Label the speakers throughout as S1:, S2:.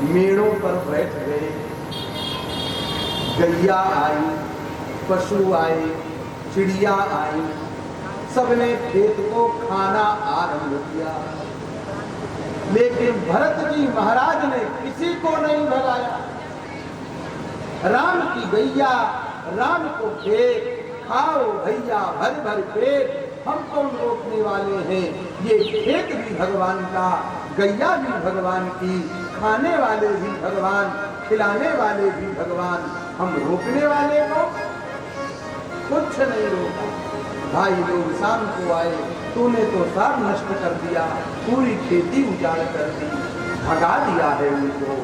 S1: मेड़ों पर बैठ गए। गैया आई, पशु आए, चिड़िया आई, सबने खेत को खाना आरंभ किया। लेकिन भरत जी महाराज ने किसी को नहीं भगाया। राम की गैया, राम को खेत, खाओ भैया भर भर पेट, हम कौन रोकने वाले हैं। ये खेत भी भगवान का, गैया भी भगवान की, खाने वाले भी भगवान, खिलाने वाले भी भगवान, हम रोकने वाले को कुछ नहीं रोका। भाई लोग शाम को आए, तूने तो सब नष्ट कर दिया, पूरी खेती उजाड़ कर दी, भगा दिया है उनको,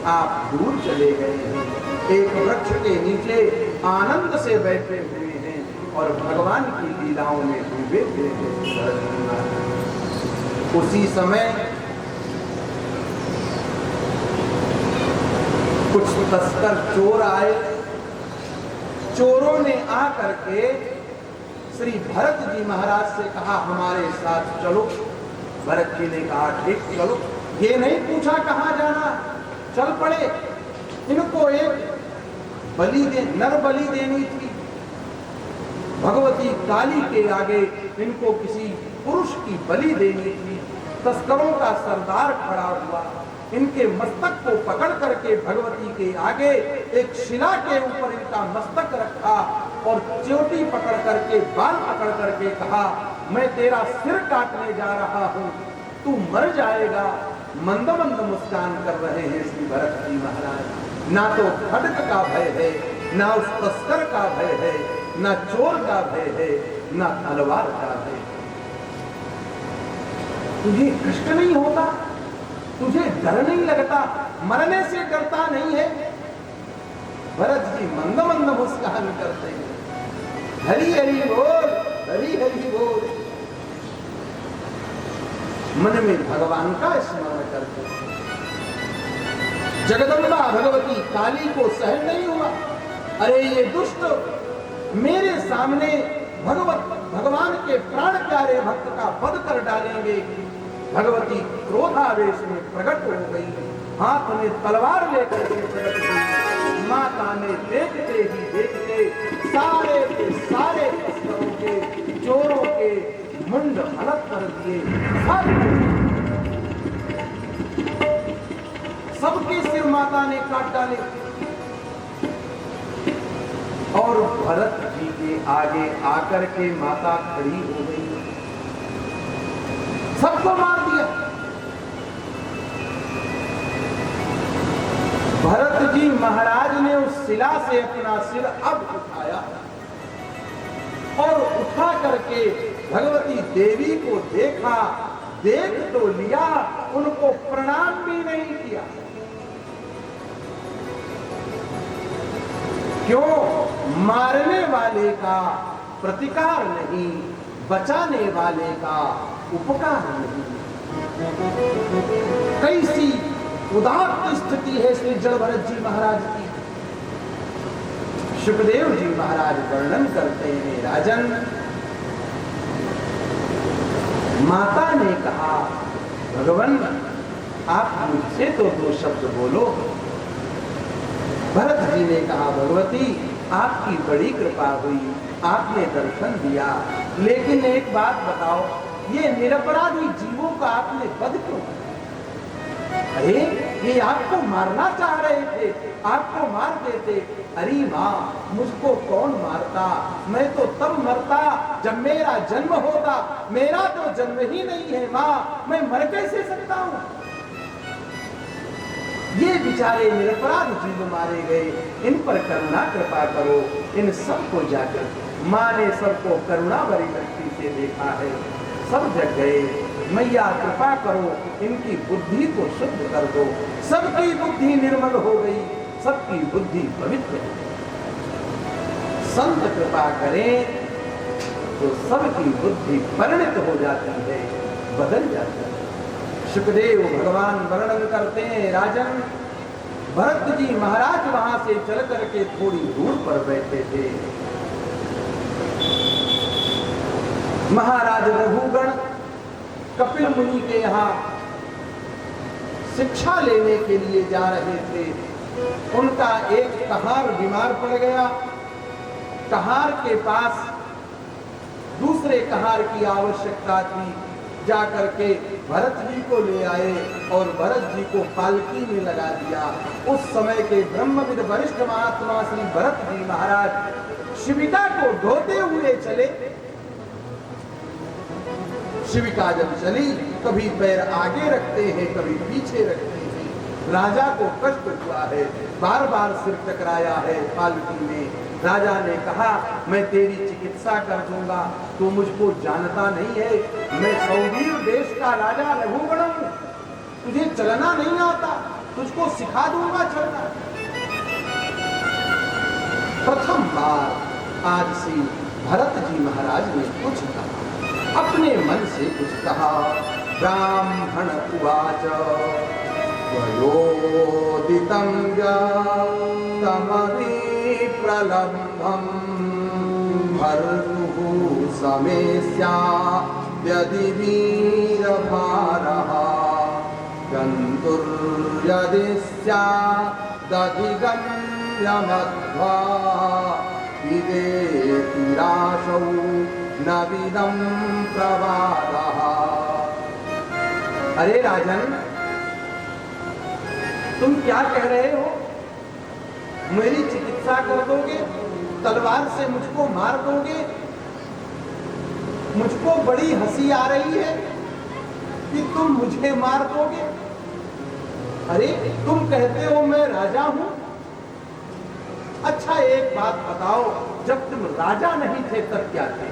S1: आप दूर चले गए हैं, एक वृक्ष के नीचे आनंद से बैठे हुए हैं और भगवान की लीलाओं में डूबे हुए हैं। उसी समय कुछ तस्कर चोर आए। चोरों ने आकर के श्री भरत जी महाराज से कहा हमारे साथ चलो। भरत जी ने कहा ठीक चलो। ये नहीं पूछा कहाँ जाना, चल पड़े। इनको एक बलि दे, नर बलि देनी थी। भगवती काली के आगे इनको किसी पुरुष की बलि देनी थी। तस्करों का सरदार खड़ा हुआ, इनके मस्तक को पकड़ करके भगवती के आगे एक शिला के ऊपर इनका मस्तक रखा और चोटी पकड़ करके, बाल पकड़ करके कहा मैं तेरा सिर काटने जा रहा हूं, तू मर जाएगा। मंद मंद मुस्कान कर रहे हैं श्री भरत जी महाराज। ना तो खड्ग का भय है, ना उस तस्कर का भय है, ना चोर का भय है, ना तलवार का भय। तुझे कष्ट नहीं होता, तुझे डर नहीं लगता, मरने से डरता नहीं है। भरत जी मंद मंद मुस्कान करते हैं, हरि हरि बोल, हरि हरि बोल, मन में भगवान का स्मरण करते हैं। जगदम्बा भगवती काली को सहन नहीं हुआ, अरे ये दुष्ट मेरे सामने भगवान के प्राण प्यारे भक्त का वध कर डालेंगे। भगवती क्रोधावेश में प्रकट हो गई, हाथ में तलवार लेकर के प्रकट हुई। माता ने देखते ही देखते सारे के सारे तस्करों के, चोरों के मुंड अलग कर दिए। सबके सिर माता ने काट डाले और भरत जी के आगे आकर के माता खड़ी हो गई, सबको मार दिया। भरत जी महाराज ने उस शिला से अपना सिर अब उठाया और उठा करके भगवती देवी को देखा, देख तो लिया, उनको प्रणाम भी नहीं किया। क्यों? मारने वाले का प्रतिकार नहीं, बचाने वाले का उपकार नहीं। कैसी उदात्त स्थिति है श्री जड़ भरत जी महाराज की। सुखदेव जी महाराज वर्णन करते हैं, राजन माता ने कहा भगवान आप मुझसे तो दो शब्द बोलो। भरत जी ने कहा भगवती आपकी बड़ी कृपा हुई, आपने दर्शन दिया, लेकिन एक बात बताओ, ये निरपराधी जीवों का आपने वध क्यों? अरे ये आपको मारना चाह रहे थे, आपको मार देते। अरे माँ मुझको कौन मारता, मैं तो तब मरता जब मेरा जन्म होता, मेरा तो जन्म ही नहीं है माँ, मैं मर कैसे सकता हूँ। ये बेचारे निरपराध जीव मारे गए, इन पर करुणा कृपा करो। इन सबको जाकर माँ ने सबको करुणा भरी दृष्टि से देखा है, सब जग गए। मैया कृपा करो, इनकी बुद्धि को शुद्ध कर दो। सबकी बुद्धि निर्मल हो गई, सबकी बुद्धि पवित्र हो गई। संत कृपा करें तो सबकी बुद्धि परिणत हो जाती है, बदल जाती है। सुखदेव भगवान वर्णन करते हैं, राजन भरत जी महाराज वहां से चल करके थोड़ी दूर पर बैठे थे। महाराज रघुगण कपिल मुनि के यहाँ शिक्षा लेने के लिए जा रहे थे। उनका एक कहार बीमार पड़ गया। कहार के पास दूसरे कहार की आवश्यकता थी। जाकर के भरत जी को ले आए और भरत जी को पालकी में लगा दिया। उस समय के ब्रह्मविद वरिष्ठ महात्मा श्री भरत जी महाराज शिविका को ढोते हुए चले। शिविका जब चली, कभी पैर आगे रखते हैं, कभी पीछे रखते हैं। राजा को कष्ट हुआ है, बार बार सिर टकराया है पालकी में। राजा ने कहा, मैं तेरी चिकित्सा कर दूंगा, तू मुझको जानता नहीं है, मैं सौवीर देश का राजा रघुगण हूं, तुझे चलना नहीं आता, तुझको सिखा दूंगा चलना। प्रथम बार आज से भरत जी महाराज ने कुछ कहा, अपने मन से कुछ कहा। ब्राह्मण उवाच वयोदितं प्रलब्धं भर्तुः समेस्या यदि वीरभारः गन्तुर्यदि स्यादधिगम्यमध्वा विदेति राशौ न विदं प्रवादः। अरे राजन, तुम क्या कह रहे हो? मेरी चिकित्सा कर दोगे, तलवार से मुझको मार दोगे? मुझको बड़ी हंसी आ रही है कि तुम मुझे मार दोगे। अरे तुम कहते हो मैं राजा हूं। अच्छा एक बात बताओ, जब तुम राजा नहीं थे तब क्या थे?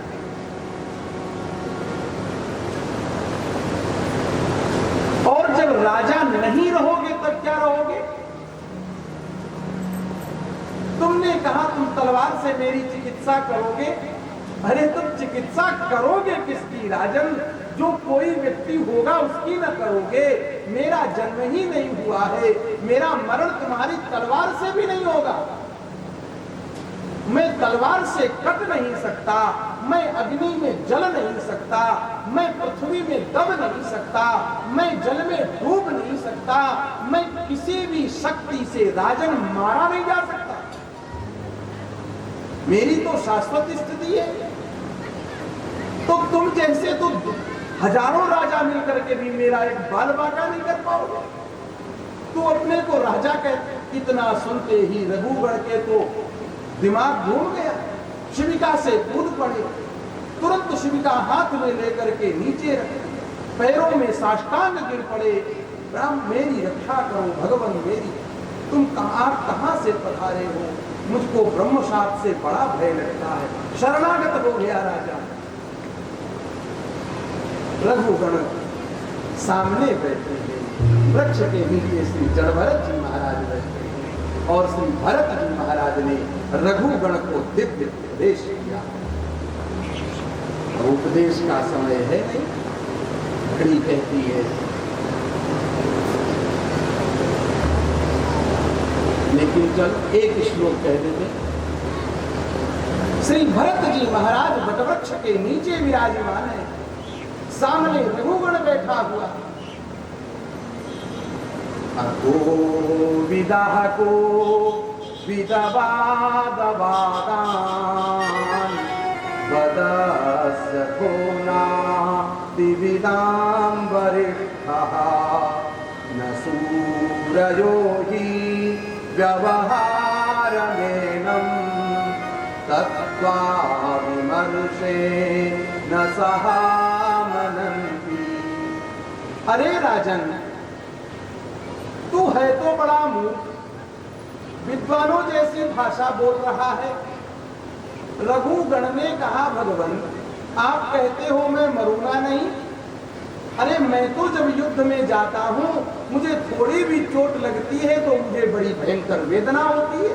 S1: और जब राजा नहीं रहोगे तब क्या रहोगे? तुमने कहा तुम तलवार से मेरी चिकित्सा करोगे। अरे तुम चिकित्सा करोगे किसकी राजन? जो कोई व्यक्ति होगा उसकी न करोगे। मेरा जन्म ही नहीं हुआ है, मेरा मरण तुम्हारी तलवार से भी नहीं होगा। मैं तलवार से कट नहीं सकता, मैं अग्नि में जल नहीं सकता, मैं पृथ्वी में दब नहीं सकता, मैं जल में डूब नहीं सकता, मैं किसी भी शक्ति से राजन मारा नहीं जा सकता। मेरी तो शाश्वत स्थिति है। तो तुम जैसे तो हजारों राजा मिलकर के भी मेरा एक बाल बाका नहीं कर पाओगे। तू अपने को राजा कह। इतना सुनते ही रघुगण के तो दिमाग घूम गया। शिविका से कूद पड़े, तुरंत शिविका हाथ में लेकर के नीचे रखे, पैरों में साष्टांग गिर पड़े। राम मेरी रक्षा करो, भगवान मेरी। तुम कहां से पधारे हो? मुझको ब्रह्मशाप से बड़ा भय लगता है। शरणागत हो गया राजा। रघुगण सामने बैठे हैं, वृक्ष के नीचे श्री जड़भरत जी महाराज बैठे हैं और श्री भरत जी महाराज ने रघुगण को दिव्य उपदेश किया। उपदेश का समय है नहीं, घड़ी कहती है, लेकिन चल एक श्लोक कह देते। श्री भरत जी महाराज वटवृक्ष के नीचे विराजमान है, सामने रघुगण बैठा हुआ। विदाह को विदवादवादान वदस्य कोना दिविदां वरिष्ठः न सूरयो हि व्यवहारमेनं तत्त्वा विमर्शे न सहामनन्ति। अरे राजन, तू है तो बड़ा मूर्ख, विद्वानों जैसी भाषा बोल रहा है। रघुगण ने कहा, भगवान आप कहते हो मैं मरूंगा नहीं। अरे मैं तो जब युद्ध में जाता हूं, मुझे थोड़ी भी चोट लगती है तो मुझे बड़ी भयंकर वेदना होती है।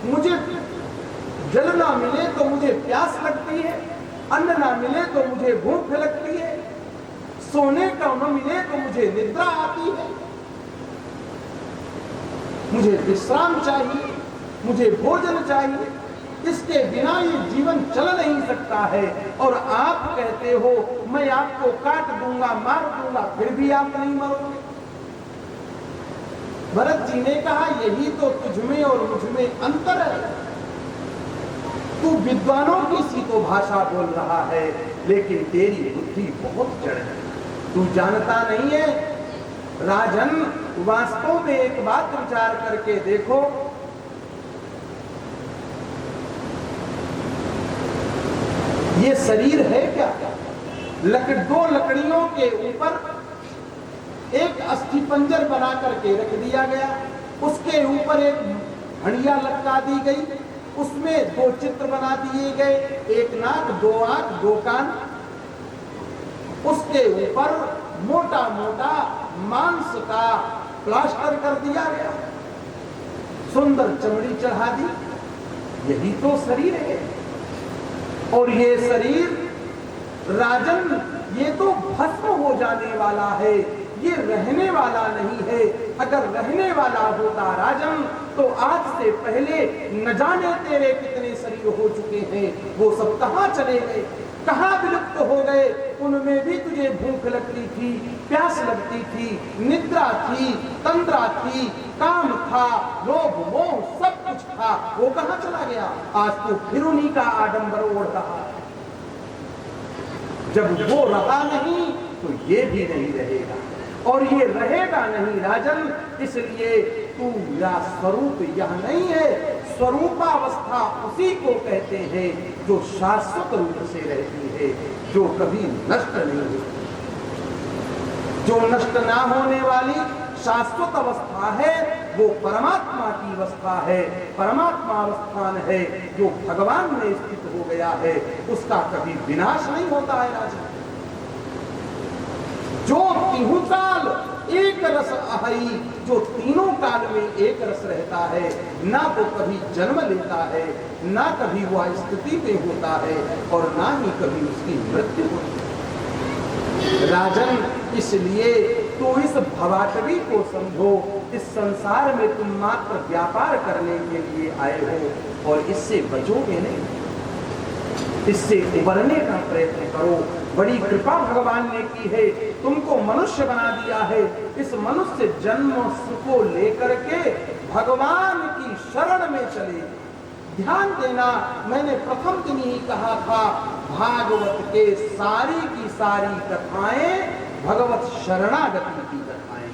S1: मुझे जल ना मिले तो मुझे प्यास लगती है, अन्न ना मिले तो मुझे भूख लगती है, सोने का न मिले तो मुझे निद्रा आती है। मुझे विश्राम चाहिए, मुझे भोजन चाहिए, इसके बिना ये जीवन चल नहीं सकता है। और आप कहते हो मैं आपको काट दूंगा, मार दूंगा, फिर भी आप नहीं मरोगे। भरत जी ने कहा यही तो तुझमें और मुझमें अंतर है। तू विद्वानों की सी तो भाषा बोल रहा है, लेकिन तेरी बुद्धि बहुत जड़ है। तू जानता नहीं है राजन, वास्तव में एक बात विचार करके देखो, ये शरीर है क्या? दो लकड़ियों के ऊपर एक अस्थि पंजर बना करके रख दिया गया, उसके ऊपर एक हंडिया लटका दी गई, उसमें दो चित्र बना दिए गए, एक नाक, दो आंख, दो कान, उसके ऊपर मोटा मोटा मांस का प्लास्टर कर दिया गया, सुंदर चमड़ी चढ़ा दी। यही तो शरीर है। और ये शरीर राजन, ये तो भस्म हो जाने वाला है, ये रहने वाला नहीं है। अगर रहने वाला होता राजन, तो आज से पहले न जाने तेरे कितने शरीर हो चुके हैं, वो सब कहां चले गए, कहां विलुप्त हो गए। उनमें भी तुझे भूख लगती थी, प्यास लगती थी, निद्रा थी, तंद्रा थी, काम था, लोभ मोह सब कुछ था, वो कहां चला गया? आज तो फिर उन्हीं का आडंबर ओढ़ रहा है। जब वो रहा नहीं तो ये भी नहीं रहेगा, और ये रहेगा नहीं राजन। इसलिए तू मेरा स्वरूप यह नहीं है। स्वरूपावस्था उसी को कहते हैं जो शाश्वत रूप से रहती है, जो कभी नष्ट नहीं होती, जो नष्ट ना होने वाली शाश्वत अवस्था है, वो परमात्मा की अवस्था है, परमात्मा अवस्थान है, जो भगवान में स्थित हो गया है, उसका कभी विनाश नहीं होता है राजा। जो तीनों काल एक रस अहई, जो तीनों काल में एक रस रहता है, ना तो कभी जन्म लेता है, ना कभी वह स्थिति पे होता है, और ना ही कभी उसकी मृत्यु होती है राजन। इसलिए तो इस भवाटवी को समझो, इस संसार में तुम मात्र व्यापार करने के लिए आए हो, और इससे बचोगे नहीं, इससे उबरने का प्रयत्न करो। बड़ी कृपा भगवान ने की है, तुमको मनुष्य बना दिया है। इस मनुष्य जन्म को लेकर के भगवान की शरण में चले। ध्यान देना, मैंने प्रथम दिन ही कहा था, भागवत के सारी की सारी कथाएं भगवत शरणागति की कथाएं।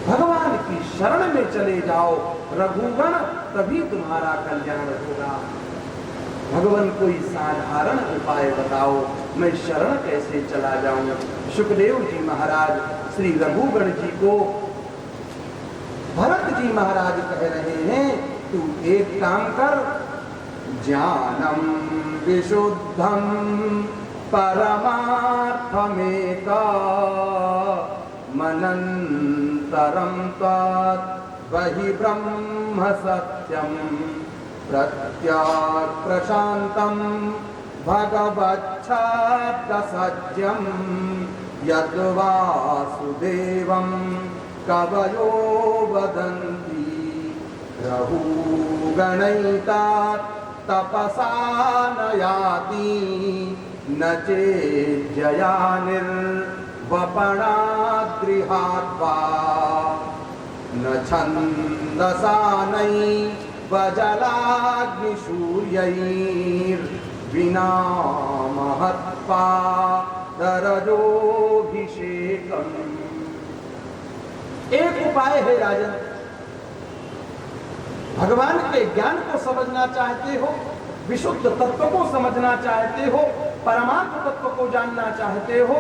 S1: भगवान की शरण में चले जाओ रघुगण, तभी तुम्हारा कल्याण होगा। भगवान कोई साधारण उपाय बताओ, मैं शरण कैसे चला जाऊं? सुखदेव जी महाराज श्री रघुगण जी को, भरत जी महाराज कह रहे हैं, तू एक काम कर, ज्ञानम विशुद्धम परमार्थमेक मनंतरम तत् वहि ब्रह्म सत्यम प्रत्यात् प्रशांतम भगवच्छब्द सत्यम यद्वासुदेवं कवयो वदन्ति रघुगणैतात् तपसा न याति न चेज्जया निर्वपणात् गृहात् वा न छन्दसा नैवजलाग्निसूर्यैर्विना महत्पादरजोऽभिषेकम्। एक उपाय है राजन, भगवान के ज्ञान को समझना चाहते हो, विशुद्ध तत्व को समझना चाहते हो, परमात्म तत्व को जानना चाहते हो,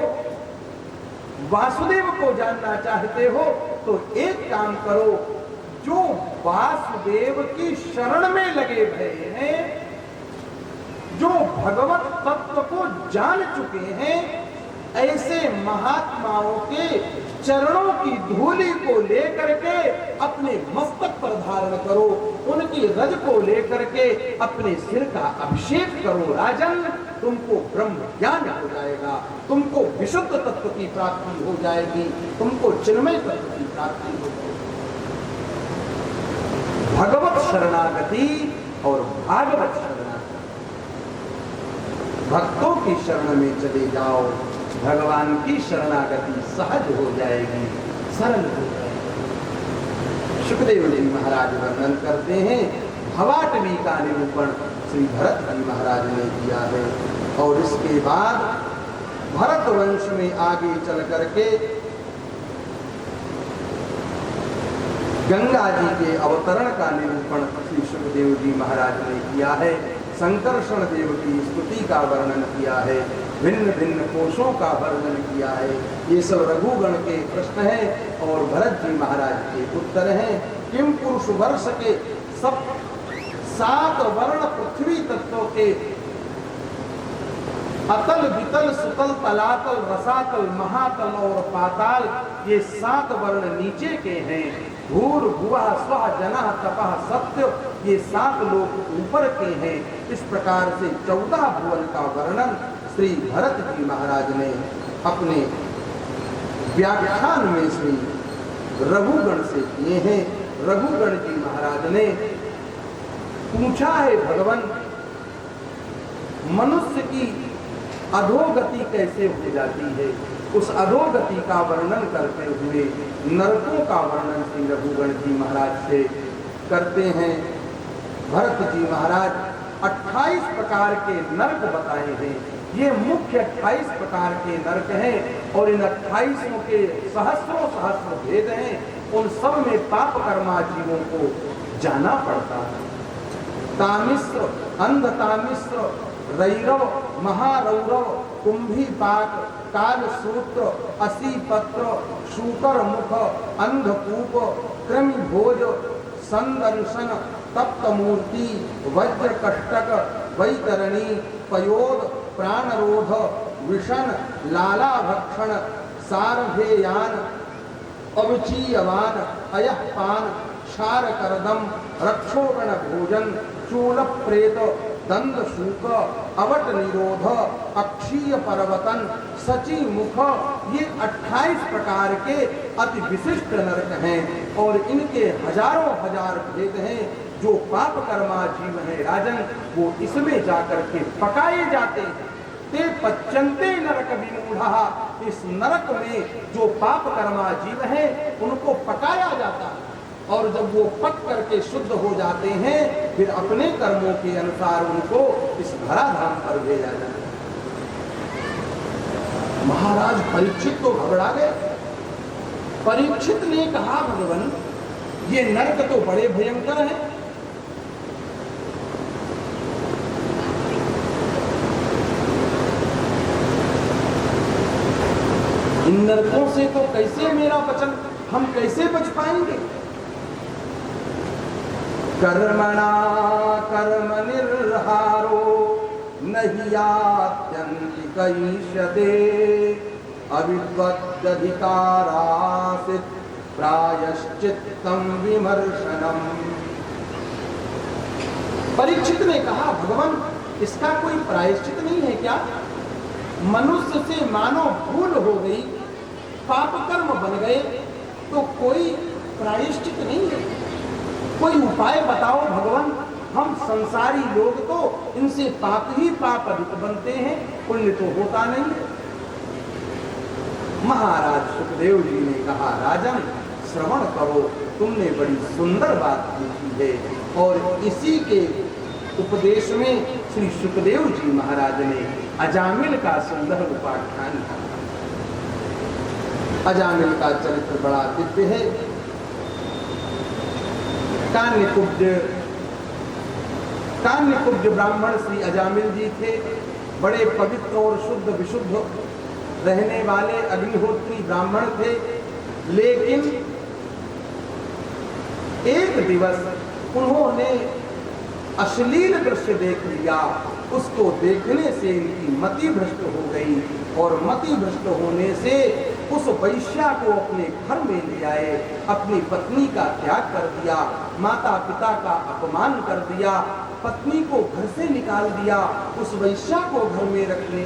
S1: वासुदेव को जानना चाहते हो, तो एक काम करो, जो वासुदेव की शरण में लगे भये हैं, जो भगवत तत्व को जान चुके हैं, ऐसे महात्माओं के चरणों की धूलि को लेकर के अपने मस्तक पर धारण करो, उनकी रज को लेकर के अपने सिर का अभिषेक करो राजन। तुमको ब्रह्म ज्ञान हो जाएगा, तुमको विशुद्ध तत्व की प्राप्ति हो जाएगी, तुमको चिन्मय तत्व की प्राप्ति हो जाएगी। भगवत शरणागति और भागवत शरणागति, भक्तों की शरण में चले जाओ, भगवान की शरणागति सहज हो जाएगी, सरल हो गए। सुखदेव जी महाराज वर्णन करते हैं, भवाटवी का निरूपण श्री भरत जी महाराज ने किया है। और इसके बाद भरत वंश में आगे चल करके गंगा जी के अवतरण का निरूपण श्री सुखदेव जी महाराज ने किया है। संकर्षण देव की स्तुति का वर्णन किया है, भिन्न भिन्न कोशों का वर्णन किया है। ये सब रघुगण के प्रश्न हैं और भरत जी महाराज के उत्तर हैं। किम पुरुष वर्ष के सब 7 वर्ण पृथ्वी तत्वों के अतल वितल सुतल तलातल रसातल महातल और पाताल, ये 7 वर्ण नीचे के हैं। भूर भुवः स्वः जनः तपः सत्य, ये 7 लोग ऊपर के हैं। इस प्रकार से 14 भुवन का वर्णन श्री भरत जी महाराज ने अपने व्याख्यान में श्री रघुगण से किए हैं। रघुगण जी महाराज ने पूछा है, भगवान मनुष्य की अधोगति कैसे हो जाती है, उस अधोगति का वर्णन करते हुए नरकों का वर्णन श्री रघुगण जी महाराज से करते हैं। भरत जी महाराज 28 प्रकार के नरक बताए हैं। ये मुख्य 28 प्रकार के नरक हैं और इन 28 के सहस्रों सहस्र भेद हैं। उन सब में पाप कर्मा जीवों को जाना पड़ता है। तामिश्र, अंधतामिश्र, रैरव, महारौरव, कुंभीपाक, कालसूत्र, असीपत्र, शूकर मुख, अंधकूप, कृमिभोज, संदर्शन, तप्तमूर्ति, वज्रकष्टक, वैतरणी, पयोद, प्राणरोध, विषण, लालाभक्षण, सारभेयान, अवचीयवान, अयःपान, क्षारकर्दम, रक्षोगण भोजन, चूल प्रेत, दंद शूक, अवट निरोध, अक्षीय पर्वतन, सची मुख, ये 28 प्रकार के अति विशिष्ट नरक हैं और इनके हजारों हजार भेद हैं। जो पाप कर्मा जीव है राजन, वो इसमें जाकर के पकाए जाते हैं। ते पच्यन्ते नरक विमूढ़ा, इस नरक में जो पाप कर्मा जीव है उनको पकाया जाता है और जब वो पक करके शुद्ध हो जाते हैं फिर अपने कर्मों के अनुसार उनको इस धराधाम पर भेजा जाता है। महाराज परीक्षित तो घबरा गए। परीक्षित ने कहा, भगवान ये नरक तो बड़े भयंकर हैं। इन नरकों से तो कैसे मेरा बचन, हम कैसे बच पाएंगे। कर्मणा कर्म निर्हारो नहि यात्यन्ति कैष्यते अविद्वद्धिकारासित प्रायश्चित्तम विमर्शनम। परीक्षित ने कहा, भगवान इसका कोई प्रायश्चित नहीं है क्या? मनुष्य से मानो भूल हो गई, पाप कर्म बन गए तो कोई प्रायश्चित नहीं है। कोई उपाय बताओ भगवान, हम संसारी लोग तो इनसे पाप ही पाप अधिक बनते हैं, पुण्य तो होता नहीं है। महाराज सुखदेव जी ने कहा, राजन श्रवण करो, तुमने बड़ी सुंदर बात पूछी है। और इसी के उपदेश में श्री सुखदेव जी महाराज ने अजामिल का सुंदर उपाख्यान किया। अजामिल का चरित्र बड़ा दिव्य है। कान्यकुब्ज ब्राह्मण श्री अजामिल जी थे। बड़े पवित्र और शुद्ध विशुद्ध रहने वाले अग्निहोत्री ब्राह्मण थे। लेकिन एक दिवस उन्होंने अश्लील दृश्य देख लिया। उसको देखने से इनकी मति भ्रष्ट हो गई और मति भ्रष्ट होने से उस वैश्या को अपने घर में ले आए। अपनी पत्नी का त्याग कर दिया, माता पिता का अपमान कर दिया, पत्नी को घर से निकाल दिया, उस वैश्या को घर में रखने।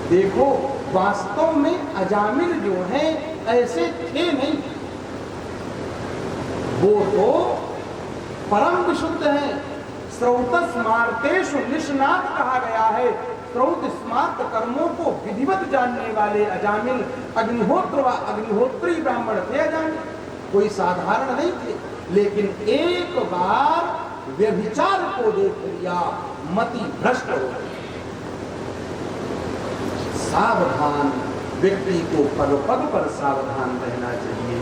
S1: देखो वास्तव में अजामिल जो हैं ऐसे थे नहीं, वो तो परम विशुद्ध हैं। स्रौतस्मार्तेषु निष्णात कहा गया है। त्रौत स्मार्त कर्मों को विधिवत जानने वाले अजामिल अग्निहोत्र व अग्निहोत्री ब्राह्मण थे। अजामिल कोई साधारण नहीं थे, लेकिन एक बार व्यभिचार को देख लिया, मति भ्रष्ट हो गई। सावधान व्यक्ति को पग पग पर सावधान रहना चाहिए,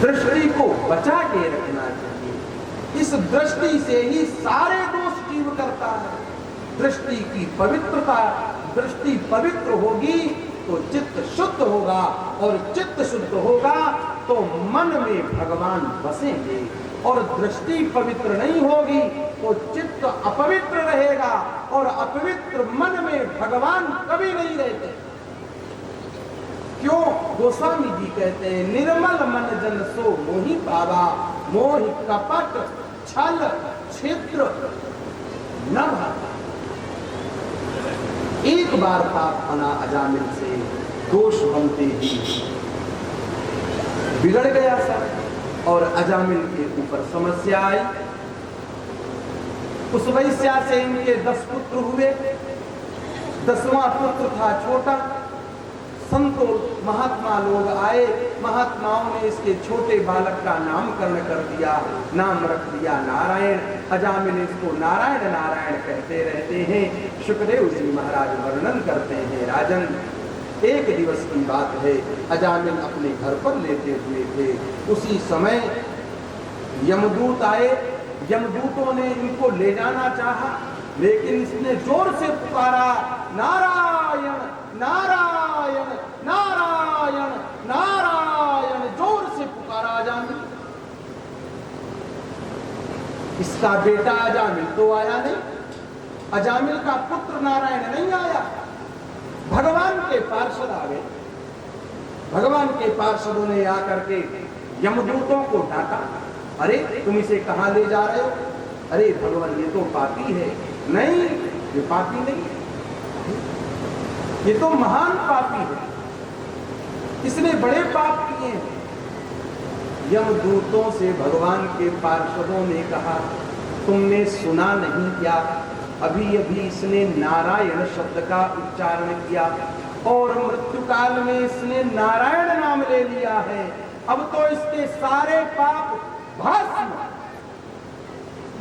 S1: दृष्टि को बचा के रखना चाहिए। इस दृष्टि से ही सारे दोष जीव करता है। दृष्टि की पवित्रता, दृष्टि पवित्र होगी तो चित्त शुद्ध होगा, और चित्त शुद्ध होगा तो मन में भगवान बसेंगे। और दृष्टि पवित्र नहीं होगी तो चित्त अपवित्र रहेगा, और अपवित्र मन में भगवान कभी नहीं रहते। क्यों? गोस्वामी जी कहते हैं, निर्मल मन जन सो मोहि पावा, मोहि कपट छल छिद्र न भाता। एक बार पाप बना अजामिल से, दोष बनते ही बिगड़ गया सब, और अजामिल के ऊपर समस्या आई। उस वैश्या से इनके 10 पुत्र हुए, 10वां पुत्र था छोटा। संतों महात्मा लोग आए, महात्माओं ने इसके छोटे बालक का नामकरण कर दिया, नाम रख दिया नारायण। अजामिल इसको नारायण नारायण कहते रहते हैं। शुकदेव जी महाराज वर्णन करते हैं, राजन एक दिवस की बात है, अजामिल अपने घर पर लेटे हुए थे। उसी समय यमदूत आए। यमदूतों ने इनको ले जाना चाहा, लेकिन इसने जोर से पुकारा, नारायण नारायण नारायण नारायण, जोर से पुकारा अजामिल। इसका बेटा अजामिल तो आया नहीं, अजामिल का पुत्र नारायण नहीं आया। भगवान के पार्षद आ गए। भगवान के पार्षदों ने आकर के यमदूतों को डांटा, अरे तुम इसे कहां ले जा रहे हो? अरे भगवान ये तो पापी है। नहीं, ये पापी नहीं, ये तो महान पापी है, इसने बड़े पाप किए हैं। यमदूतों से भगवान के पार्षदों ने कहा, तुमने सुना नहीं क्या? अभी अभी इसने नारायण शब्द का उच्चारण किया, और मृत्यु काल में इसने नारायण नाम ले लिया है। अब तो इसके सारे पाप भस्म,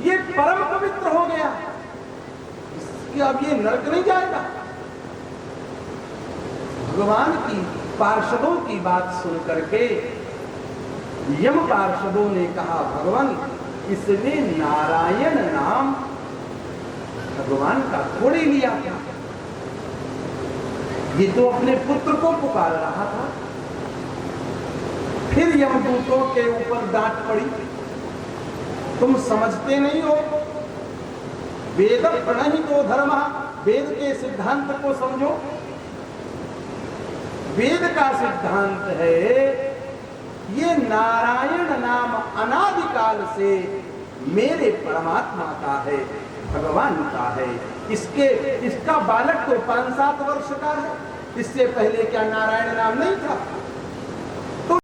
S1: ये परम पवित्र हो गया, इसकी अब ये नरक नहीं जाएगा। भगवान की पार्षदों की बात सुन करके यम पार्षदों ने कहा, भगवान इसने नारायण नाम भगवान का थोड़ी लिया था, ये तो अपने पुत्र को पुकार रहा था। फिर यमदूतों के ऊपर डांट पड़ी, तुम समझते नहीं हो, वेद प्रणहितो धर्म, वेद के सिद्धांत को समझो। वेद का सिद्धांत है, ये नारायण नाम अनादिकाल से मेरे परमात्मा का है, भगवान का है। इसका बालक तो 5-7 वर्ष का है, इससे पहले क्या नारायण नाम नहीं था?